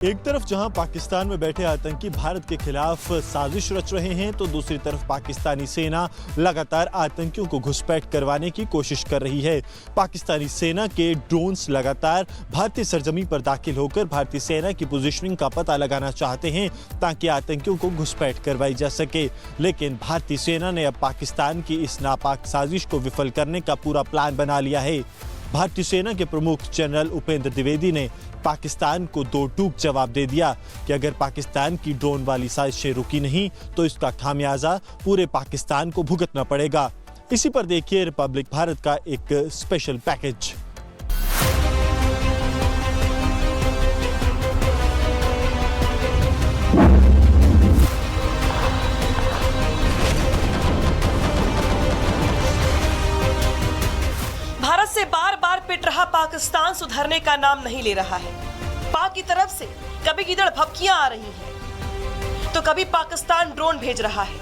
एक तरफ जहां पाकिस्तान में बैठे आतंकी भारत के खिलाफ साजिश रच रहे हैं, तो दूसरी तरफ पाकिस्तानी सेना लगातार आतंकियों को घुसपैठ करवाने की कोशिश कर रही है। पाकिस्तानी सेना के ड्रोन्स लगातार भारतीय सरजमीन पर दाखिल होकर भारतीय सेना की पोजीशनिंग का पता लगाना चाहते हैं ताकि आतंकियों को घुसपैठ करवाई जा सके। लेकिन भारतीय सेना ने अब पाकिस्तान की इस नापाक साजिश को विफल करने का पूरा प्लान बना लिया है। भारतीय सेना के प्रमुख जनरल उपेंद्र द्विवेदी ने पाकिस्तान को दो टूक जवाब दे दिया कि अगर पाकिस्तान की ड्रोन वाली साजिशें रुकी नहीं तो इसका खामियाजा पूरे पाकिस्तान को भुगतना पड़ेगा। इसी पर देखिए रिपब्लिक भारत का एक स्पेशल पैकेज। भारत से बार बार पिट रहा पाकिस्तान सुधरने का नाम नहीं ले रहा है। पाक की तरफ से कभी किधर भपकियां आ रही हैं, तो कभी पाकिस्तान ड्रोन भेज रहा है।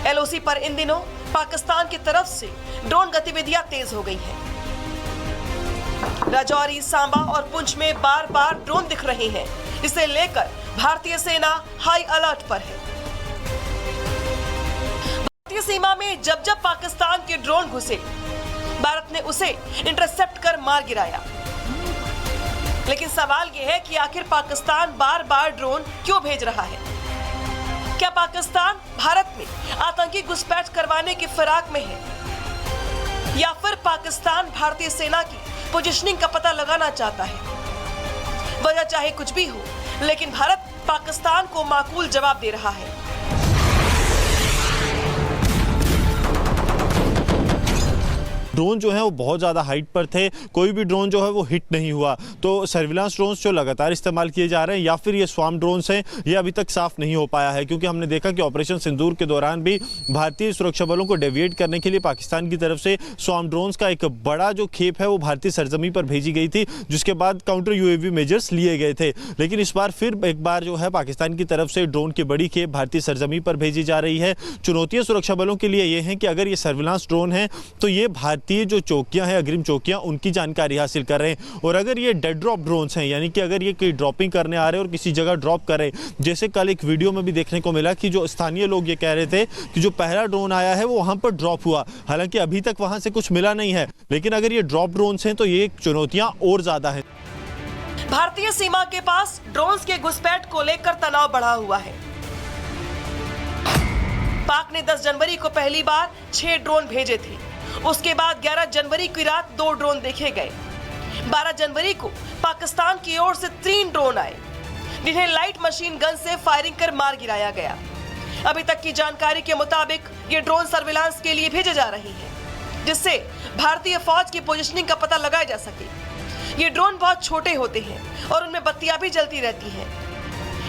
एलओसी पर इन दिनों पाकिस्तान की तरफ से ड्रोन गतिविधियां तेज हो गई हैं। राजौरी, सांबा और पुंछ में बार बार ड्रोन दिख रहे हैं। इसे लेकर भारतीय सेना हाई अलर्ट पर है। भारतीय सीमा में जब जब पाकिस्तान के ड्रोन घुसे, भारत ने उसे इंटरसेप्ट कर मार गिराया। लेकिन सवाल यह है कि आखिर पाकिस्तान बार बार ड्रोन क्यों भेज रहा है? क्या पाकिस्तान भारत में आतंकी घुसपैठ करवाने की फिराक में है, या फिर पाकिस्तान भारतीय सेना की पोजीशनिंग का पता लगाना चाहता है? वजह चाहे कुछ भी हो, लेकिन भारत पाकिस्तान को माकूल जवाब दे रहा है। ड्रोन जो है वो बहुत ज़्यादा हाइट पर थे, कोई भी ड्रोन जो है वो हिट नहीं हुआ। तो सर्विलांस ड्रोन्स जो लगातार इस्तेमाल किए जा रहे हैं या फिर ये स्वार्म ड्रोन्स हैं, ये अभी तक साफ नहीं हो पाया है, क्योंकि हमने देखा कि ऑपरेशन सिंदूर के दौरान भी भारतीय सुरक्षा बलों को डेविएट करने के लिए पाकिस्तान की तरफ से स्वार्म ड्रोन्स का एक बड़ा जो खेप है वो भारतीय सरजमीन पर भेजी गई थी, जिसके बाद काउंटर यूएवी मेजर्स लिए गए थे। लेकिन इस बार फिर एक बार जो है पाकिस्तान की तरफ से ड्रोन की बड़ी खेप भारतीय सरजमीन पर भेजी जा रही है। चुनौतियाँ सुरक्षा बलों के लिए ये हैं कि अगर ये सर्विलांस ड्रोन है तो ये भारतीय जो चौकियां हैं, अग्रिम चौकियां, उनकी जानकारी हासिल कर रहे हैं। और अगर ये डेड ड्रॉप ड्रोन्स हैं, यानी कि अगर ये कहीं ड्रॉपिंग करने आ रहे हैं और किसी जगह ड्रॉप कर रहे हैं, जैसे कल एक वीडियो में भी देखने को मिला कि जो स्थानीय लोग ये कह रहे थे कि जो पहला ड्रोन आया है वो वहां पर ड्रॉप हुआ, हालांकि अभी तक वहां से कुछ मिला नहीं है। लेकिन अगर ये ड्रॉप ड्रोन्स हैं तो ये चुनौतियां और ज्यादा है। भारतीय सीमा के पास ड्रोन्स के घुसपैठ को लेकर तनाव बढ़ा हुआ है। पाक ने 10 जनवरी को पहली बार 6 ड्रोन भेजे थे। उसके बाद 11 जनवरी की रात 2 ड्रोन देखे गए। 12 जनवरी को पाकिस्तान की ओर से 3 ड्रोन आए, जिन्हें लाइट मशीन गन से फायरिंग कर मार गिराया गया। अभी तक की जानकारी के मुताबिक ये ड्रोन सर्विलांस के लिए भेजे जा रहे हैं, जिससे भारतीय फौज की पोजीशनिंग का पता लगाया जा सके। ये ड्रोन बहुत छोटे होते हैं और उनमें बत्तियां भी जलती रहती हैं।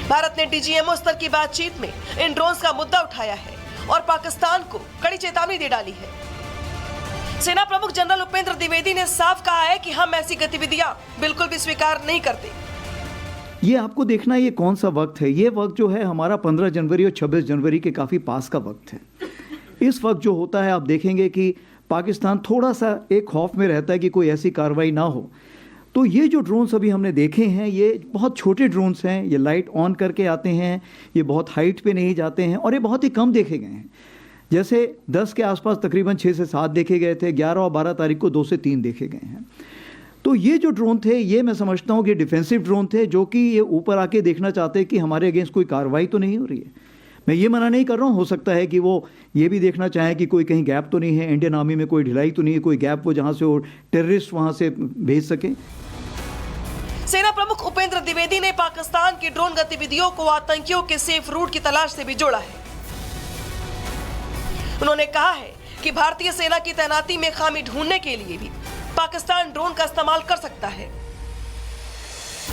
भारत ने डीजीएमओ स्तर की बातचीत में इन ड्रोन्स का मुद्दा उठाया है और पाकिस्तान को कड़ी चेतावनी दे डाली है। सेना प्रमुख जनरल उपेंद्र द्विवेदी ने साफ कहा है कि हम ऐसी गतिविधियां बिल्कुल भी स्वीकार नहीं करते। ये आपको देखना ये कौन सा वक्त है। ये वक्त जो है हमारा 15 जनवरी और 26 जनवरी के काफ़ी पास का वक्त है। इस वक्त जो होता है, आप देखेंगे कि पाकिस्तान थोड़ा सा एक खौफ में रहता है कि कोई ऐसी कार्रवाई ना हो। तो ये जो ड्रोन्स अभी हमने देखे हैं, ये बहुत छोटे ड्रोन्स हैं। ये लाइट ऑन करके आते हैं, ये बहुत हाइट पे नहीं जाते हैं और ये बहुत ही कम देखे गए हैं। जैसे 10 के आसपास तकरीबन 6 से 7 देखे गए थे, 11 और 12 तारीख को 2 से 3 देखे गए हैं। तो ये जो ड्रोन थे, ये मैं समझता हूँ कि डिफेंसिव ड्रोन थे, जो कि ये ऊपर आके देखना चाहते हैं कि हमारे अगेंस्ट कोई कार्रवाई तो नहीं हो रही है। मैं ये मना नहीं कर रहा हूँ, हो सकता है कि वो ये भी देखना चाहें कि कोई कहीं गैप तो नहीं है, इंडियन आर्मी में कोई ढिलाई तो नहीं है, कोई गैप वो जहाँ से वो टेररिस्ट वहाँ से भेज सकें। सेना प्रमुख उपेंद्र द्विवेदी ने पाकिस्तान की ड्रोन गतिविधियों को आतंकियों के सेफ रूट की तलाश से भी जोड़ा है। उन्होंने कहा है कि भारतीय सेना की तैनाती में खामी ढूंढने के लिए भी पाकिस्तान ड्रोन का इस्तेमाल कर सकता है,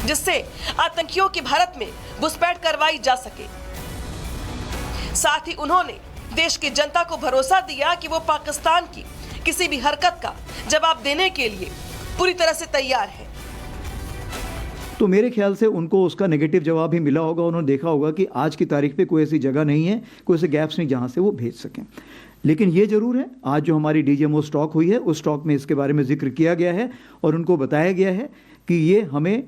जिससे आतंकियों की भारत में घुसपैठ करवाई जा सके। साथ ही उन्होंने देश की जनता को भरोसा दिया कि वो पाकिस्तान की किसी भी हरकत का जवाब देने के लिए पूरी तरह से तैयार है। तो मेरे ख्याल से उनको उसका नेगेटिव जवाब भी मिला होगा। उन्होंने देखा होगा कि आज की तारीख पे कोई ऐसी जगह नहीं है, कोई ऐसे गैप्स नहीं जहाँ से वो भेज सकें। लेकिन ये ज़रूर है, आज जो हमारी DGMO स्टॉक हुई है उस स्टॉक में इसके बारे में जिक्र किया गया है और उनको बताया गया है कि ये हमें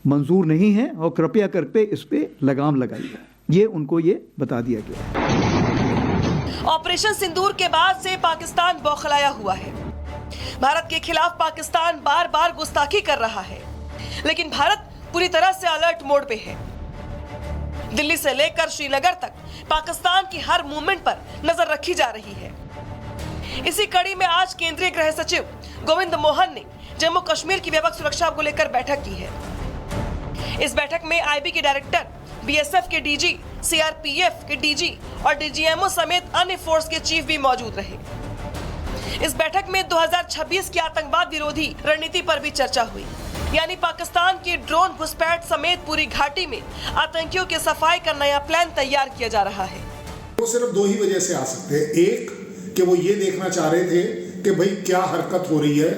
मंजूर नहीं है और कृपया करके इस पे लगाम लगाइए, ये उनको ये बता दिया गया है। ऑपरेशन सिंदूर के बाद से पाकिस्तान बौखलाया हुआ है। भारत के खिलाफ पाकिस्तान बार बार गुस्ताखी कर रहा है, लेकिन भारत पूरी तरह से अलर्ट मोड पे है। दिल्ली से लेकर श्रीनगर तक पाकिस्तान की हर मूवमेंट पर नजर रखी जा रही है। इसी कड़ी में आज केंद्रीय गृह सचिव गोविंद मोहन ने जम्मू कश्मीर की व्यापक सुरक्षा को लेकर बैठक की है। इस बैठक में IB के डायरेक्टर, BSF के DG, CRPF के DG और DGMO समेत अन्य फोर्स के चीफ भी मौजूद रहे। इस बैठक में 2026 की आतंकवाद विरोधी रणनीति पर भी चर्चा हुई, यानी पाकिस्तान की ड्रोन घुसपैठ समेत पूरी घाटी में आतंकियों की सफाई का नया प्लान तैयार किया जा रहा है। वो सिर्फ दो ही वजह से आ सकते हैं। एक कि वो ये देखना चाह रहे थे कि भाई क्या हरकत हो रही है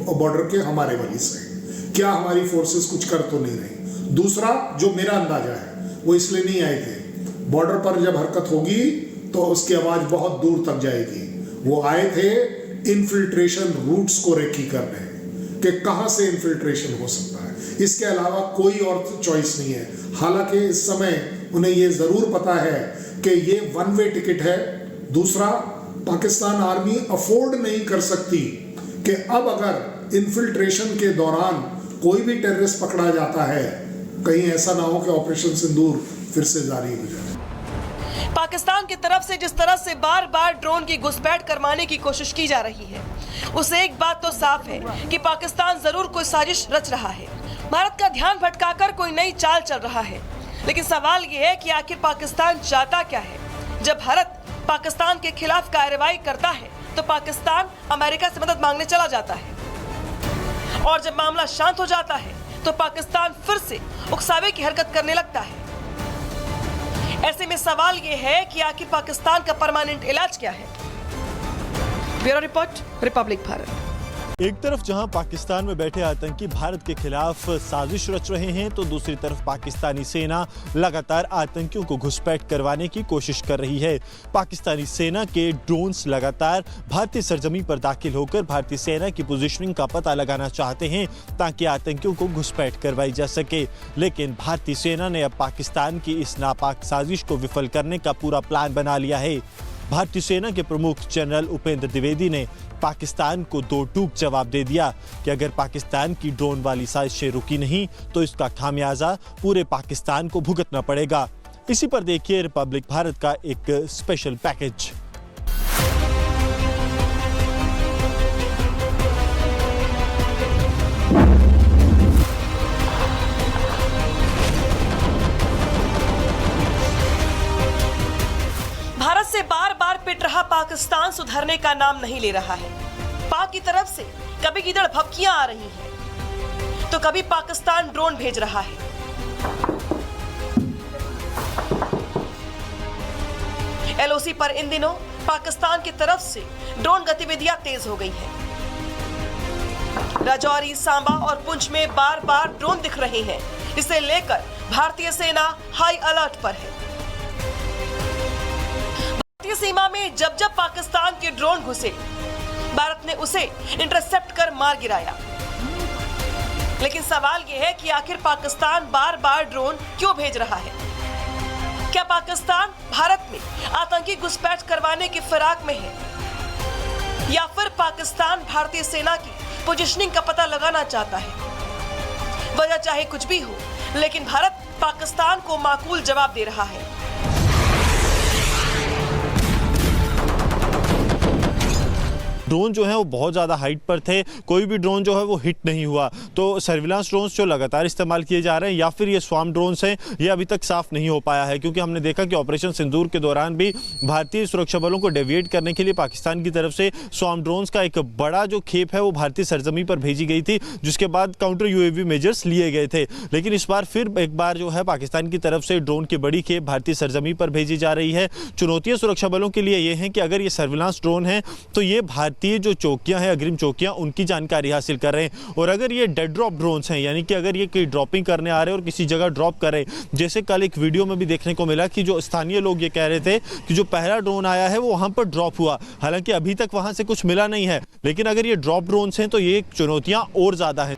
बॉर्डर के हमारे वजह से, क्या हमारी फोर्सेस कुछ कर तो नहीं रही। दूसरा जो मेरा अंदाजा है वो इसलिए नहीं आए थे, बॉर्डर पर जब हरकत होगी तो उसकी आवाज बहुत दूर तक जाएगी। वो आए थे इन्फिल्ट्रेशन रूट्स को रेकी करने कि कहां से इन्फिल्ट्रेशन हो सकता है, इसके अलावा कोई और चॉइस नहीं है। हालांकि इस समय उन्हें ये जरूर पता है कि ये वन वे टिकट है। दूसरा, पाकिस्तान आर्मी अफोर्ड नहीं कर सकती कि अब अगर इन्फिल्ट्रेशन के दौरान कोई भी टेररिस्ट पकड़ा जाता है, कहीं ऐसा ना हो कि ऑपरेशन सिंदूर फिर से जारी हो जाए। पाकिस्तान की तरफ से जिस तरह से बार बार ड्रोन की घुसपैठ करवाने की कोशिश की जा रही है, उससे एक बात तो साफ है कि पाकिस्तान जरूर कोई साजिश रच रहा है। भारत का ध्यान भटकाकर कोई नई चाल चल रहा है। लेकिन सवाल यह है कि आखिर पाकिस्तान चाहता क्या है। जब भारत पाकिस्तान के खिलाफ कार्रवाई करता है तो पाकिस्तान अमेरिका से मदद मांगने चला जाता है, और जब मामला शांत हो जाता है तो पाकिस्तान फिर से उकसावे की हरकत करने लगता है। ऐसे में सवाल यह है कि आखिर पाकिस्तान का परमानेंट इलाज क्या है। Bureau report, Republic Bharat. एक तरफ जहां पाकिस्तान में बैठे आतंकी भारत के खिलाफ साजिश रच रहे हैं, तो दूसरी तरफ पाकिस्तानी सेना लगातार आतंकियों को घुसपैठ करवाने की कोशिश कर रही है। पाकिस्तानी सेना के ड्रोन्स लगातार भारतीय सरजमी पर दाखिल होकर भारतीय सेना की पोजीशनिंग का पता लगाना चाहते हैं ताकि आतंकियों को घुसपैठ करवाई जा सके। लेकिन भारतीय सेना ने अब पाकिस्तान की इस नापाक साजिश को विफल करने का पूरा प्लान बना लिया है। भारतीय सेना के प्रमुख जनरल उपेंद्र द्विवेदी ने पाकिस्तान को दो टूक जवाब दे दिया कि अगर पाकिस्तान की ड्रोन वाली साजिशें रुकी नहीं तो इसका खामियाजा पूरे पाकिस्तान को भुगतना पड़ेगा। इसी पर देखिए रिपब्लिक भारत का एक स्पेशल पैकेज। भारत से बार बार पिट रहा पाकिस्तान सुधरने का नाम नहीं ले रहा है। पाक की तरफ से कभी किधर भपकियां आ रही हैं, तो कभी पाकिस्तान ड्रोन भेज रहा है। LOC पर इन दिनों पाकिस्तान की तरफ से ड्रोन गतिविधियां तेज हो गई हैं। राजौरी, सांबा और पुंछ में बार बार ड्रोन दिख रहे हैं। इसे लेकर भारतीय सेना हाई अलर्ट पर है। भारतीय सीमा में जब जब पाकिस्तान के ड्रोन घुसे, भारत ने उसे इंटरसेप्ट कर मार गिराया। लेकिन सवाल यह है कि आखिर पाकिस्तान बार बार ड्रोन क्यों भेज रहा है। क्या पाकिस्तान भारत में आतंकी घुसपैठ करवाने की फिराक में है, या फिर पाकिस्तान भारतीय सेना की पोजीशनिंग का पता लगाना चाहता है। वजह चाहे कुछ भी हो, लेकिन भारत पाकिस्तान को माकूल जवाब दे रहा है। ड्रोन जो है वो बहुत ज़्यादा हाइट पर थे, कोई भी ड्रोन जो है वो हिट नहीं हुआ। तो सर्विलांस ड्रोन्स जो लगातार इस्तेमाल किए जा रहे हैं या फिर ये स्वाम ड्रोन्स हैं, ये अभी तक साफ नहीं हो पाया है, क्योंकि हमने देखा कि ऑपरेशन सिंदूर के दौरान भी भारतीय सुरक्षा बलों को डेविएट करने के लिए पाकिस्तान की तरफ से स्वाम ड्रोन्स का एक बड़ा जो खेप है वो भारतीय सरजमी पर भेजी गई थी, जिसके बाद काउंटर UAV मेजर्स लिए गए थे। लेकिन इस बार फिर एक बार जो है पाकिस्तान की तरफ से ड्रोन की बड़ी खेप भारतीय सरजमी पर भेजी जा रही है। चुनौतियाँ सुरक्षा बलों के लिए ये हैं कि अगर ये सर्विलांस ड्रोन है तो ये भारतीय भारतीय जो चौकियां हैं, अग्रिम चौकियां, उनकी जानकारी हासिल कर रहे हैं। और अगर ये डेड ड्रॉप ड्रोन्स हैं, यानी कि अगर ये कोई ड्रॉपिंग करने आ रहे हैं और किसी जगह ड्रॉप कर रहे हैं, जैसे कल एक वीडियो में भी देखने को मिला कि जो स्थानीय लोग ये कह रहे थे कि जो पहला ड्रोन आया है वो वहां पर ड्रॉप हुआ, हालांकि अभी तक वहां से कुछ मिला नहीं है। लेकिन अगर ये ड्रॉप ड्रोन्स हैं तो ये चुनौतियां और ज्यादा हैं।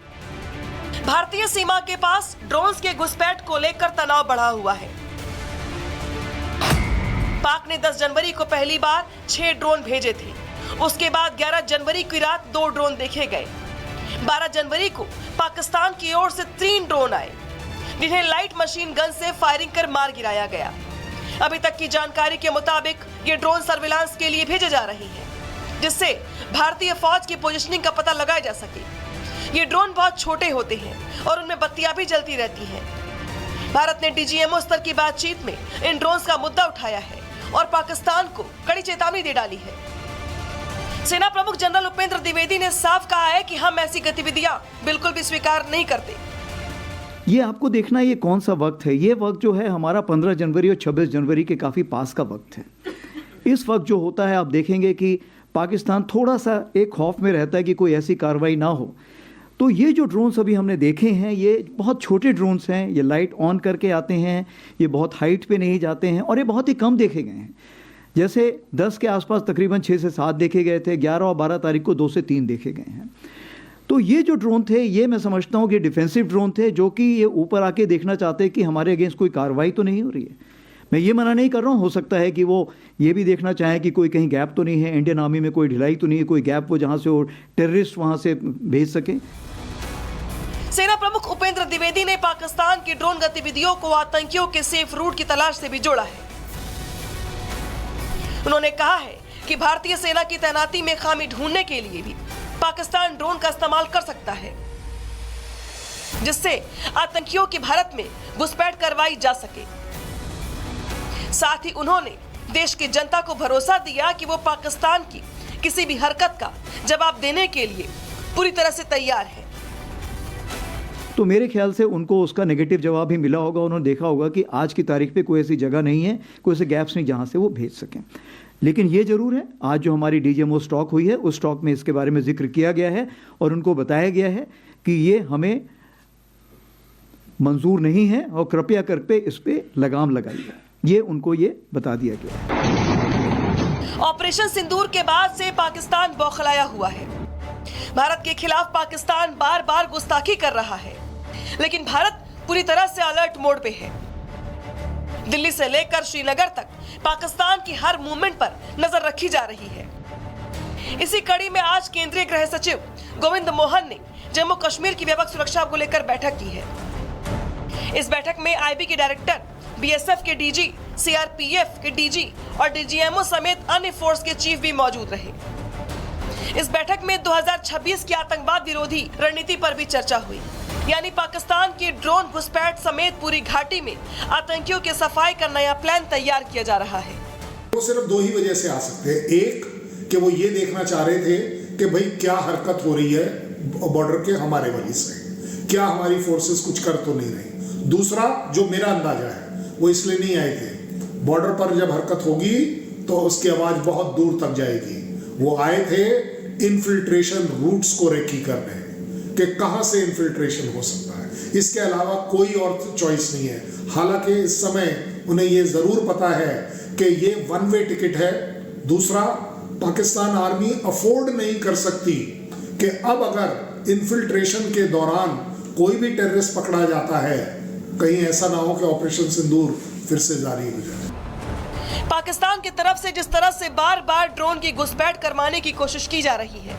भारतीय सीमा के पास ड्रोन्स के घुसपैठ को लेकर तनाव बढ़ा हुआ है। पाक ने 10 जनवरी को पहली बार 6 ड्रोन भेजे थे। उसके बाद 11 जनवरी की रात 2 ड्रोन देखे गए। 12 जनवरी को पाकिस्तान की ओर से 3 ड्रोन आए, जिन्हें लाइट मशीन गन से फायरिंग कर मार गिराया गया। अभी तक की जानकारी के मुताबिक ये ड्रोन सर्विलांस के लिए भेजे जा रहे हैं, जिससे भारतीय फौज की पोजीशनिंग का पता लगाया जा सके। ये ड्रोन बहुत छोटे होते हैं और उनमें बत्तियां भी जलती रहती हैं। भारत ने डीजीएमओ स्तर की बातचीत में इन ड्रोन्स का मुद्दा उठाया है और पाकिस्तान को कड़ी चेतावनी दे डाली है। सेना प्रमुख जनरल उपेंद्र द्विवेदी ने साफ कहा है कि हम ऐसी गतिविधियां बिल्कुल भी स्वीकार नहीं करते। ये आपको देखना ये कौन सा वक्त है। ये वक्त जो है हमारा 15 जनवरी और 26 जनवरी के काफ़ी पास का वक्त है। इस वक्त जो होता है आप देखेंगे कि पाकिस्तान थोड़ा सा एक खौफ में रहता है कि कोई ऐसी कार्रवाई ना हो। तो ये जो ड्रोन्स अभी हमने देखे हैं ये बहुत छोटे ड्रोन्स हैं, ये लाइट ऑन करके आते हैं, ये बहुत हाइट पे नहीं जाते हैं और ये बहुत ही कम देखे गए हैं। जैसे 10 के आसपास तकरीबन 6 से 7 देखे गए थे, 11 और 12 तारीख को 2 से 3 देखे गए हैं। तो ये जो ड्रोन थे ये मैं समझता हूँ कि डिफेंसिव ड्रोन थे, जो कि ये ऊपर आके देखना चाहते हैं कि हमारे अगेंस्ट कोई कार्रवाई तो नहीं हो रही है। मैं ये मना नहीं कर रहा हूँ, हो सकता है कि वो ये भी देखना चाहें कि कोई कहीं गैप तो नहीं है, इंडियन आर्मी में कोई ढिलाई तो नहीं है, कोई गैप वो जहाँ से वो टेररिस्ट वहाँ से भेज सकें। सेना प्रमुख उपेंद्र द्विवेदी ने पाकिस्तान की ड्रोन गतिविधियों को आतंकियों के सेफ रूट की तलाश से भी जोड़ा है। उन्होंने कहा है कि भारतीय सेना की तैनाती में खामी ढूंढने के लिए भी पाकिस्तान ड्रोन का इस्तेमाल कर सकता है, जिससे आतंकियों की भारत में घुसपैठ करवाई जा सके। साथ ही उन्होंने देश की जनता को भरोसा दिया कि वो पाकिस्तान की किसी भी हरकत का जवाब देने के लिए पूरी तरह से तैयार है। तो मेरे ख्याल से उनको उसका नेगेटिव जवाब भी मिला होगा। उन्होंने देखा होगा कि आज की तारीख पे कोई ऐसी जगह नहीं है, कोई ऐसे गैप्स नहीं जहां से वो भेज सकें। लेकिन ये जरूर है, आज जो हमारी डीजीएमओ स्टॉक हुई है उस स्टॉक में इसके बारे में जिक्र किया गया है और उनको बताया गया है कि ये हमें मंजूर नहीं है और कृपया करके इस पे लगाम लगाइए। ये उनको ये बता दिया गया है। ऑपरेशन सिंदूर के बाद से पाकिस्तान बौखलाया हुआ है। भारत के खिलाफ पाकिस्तान बार बार गुस्ताखी कर रहा है, लेकिन भारत पूरी तरह से अलर्ट मोड पे है। दिल्ली से लेकर श्रीनगर तक पाकिस्तान की हर मूवमेंट पर नजर रखी जा रही है। इसी कड़ी में आज केंद्रीय गृह सचिव गोविंद मोहन ने जम्मू कश्मीर की व्यापक सुरक्षा को लेकर बैठक की है। इस बैठक में आईबी के डायरेक्टर, बीएसएफ के डीजी, सीआरपीएफ के डीजी और डीजीएमओ समेत अन्य फोर्स के चीफ भी मौजूद रहे। इस बैठक में 2026 की आतंकवाद विरोधी रणनीति पर भी चर्चा हुई, यानी पाकिस्तान की ड्रोन घुसपैठ समेत पूरी घाटी में आतंकियों के सफाई का नया प्लान तैयार किया जा रहा है। वो सिर्फ 2 ही वजह से आ सकते हैं। एक कि वो ये देखना चाह रहे थे कि भाई क्या हरकत हो रही है बॉर्डर के हमारे वली से, क्या हमारी फोर्सेस कुछ कर तो नहीं रही। दूसरा जो मेरा अंदाजा है वो इसलिए नहीं आए थे, बॉर्डर पर जब हरकत होगी तो उसकी आवाज बहुत दूर तक जाएगी। वो आए थे इन्फिल्ट्रेशन रूट्स को रेकी करने कि कहां से इन्फिल्ट्रेशन हो सकता है। इसके अलावा कोई और चॉइस नहीं है। हालांकि इस समय उन्हें ये जरूर पता है कि ये 1 वे टिकट है। दूसरा, पाकिस्तान आर्मी अफोर्ड नहीं कर सकती कि अब अगर इन्फिल्ट्रेशन के दौरान कोई भी टेररिस्ट पकड़ा जाता है, कहीं ऐसा ना हो कि ऑपरेशन सिंदूर फिर से जारी हो जाए। पाकिस्तान की तरफ से जिस तरह से बार बार ड्रोन की घुसपैठ करवाने की कोशिश की जा रही है,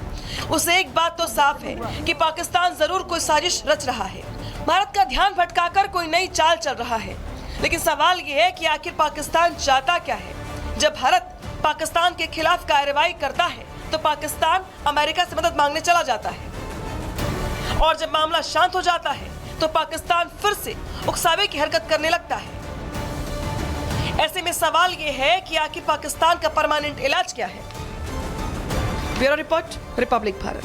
उससे एक बात तो साफ है कि पाकिस्तान जरूर कोई साजिश रच रहा है। भारत का ध्यान भटकाकर कोई नई चाल चल रहा है। लेकिन सवाल यह है कि आखिर पाकिस्तान चाहता क्या है। जब भारत पाकिस्तान के खिलाफ कार्रवाई करता है तो पाकिस्तान अमेरिका से मदद मांगने चला जाता है, और जब मामला शांत हो जाता है तो पाकिस्तान फिर से उकसावे की हरकत करने लगता है। ऐसे में सवाल ये है कि आखिर पाकिस्तान का परमानेंट इलाज क्या है। Bureau report, Republic Bharat.